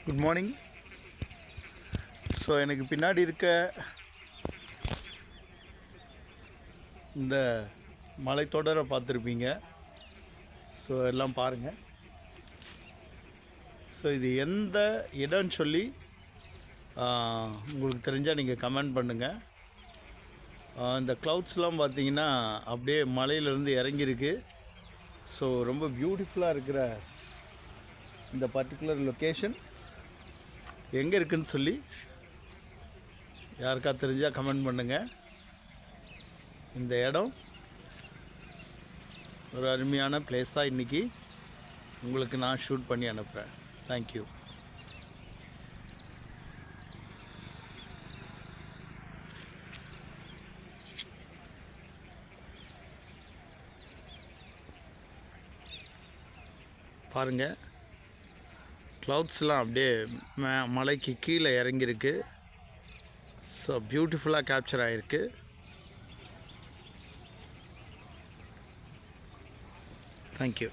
Good morning. So எனக்கு பின்னாடி இருக்க இந்த மலைத்தொடரை பார்த்துருப்பீங்க. ஸோ எல்லாம் பாருங்கள். ஸோ இது எந்த இடம்னு சொல்லி உங்களுக்கு தெரிஞ்சால் நீங்கள் கமெண்ட் பண்ணுங்கள். இந்த க்ளவுட்ஸ்லாம் பார்த்தீங்கன்னா அப்படியே மலையிலேருந்து இறங்கியிருக்கு. ஸோ ரொம்ப பியூட்டிஃபுல்லாக இருக்கிற இந்த பர்டிகுலர் லொக்கேஷன் எங்கே இருக்குதுன்னு சொல்லி யாருக்கா தெரிஞ்சால் கமெண்ட் பண்ணுங்கள். இந்த இடம் ஒரு அருமையான பிளேஸாக இன்றைக்கி உங்களுக்கு நான் ஷூட் பண்ணி அனுப்புகிறேன். தேங்க்யூ. பாருங்கள், க்ளவுட்ஸ்லாம் அப்படியே மலைக்கு கீழே இறங்கியிருக்கு. ஸோ பியூட்டிஃபுல்லாக கேப்சர் ஆகிருக்கு. தேங்க்யூ.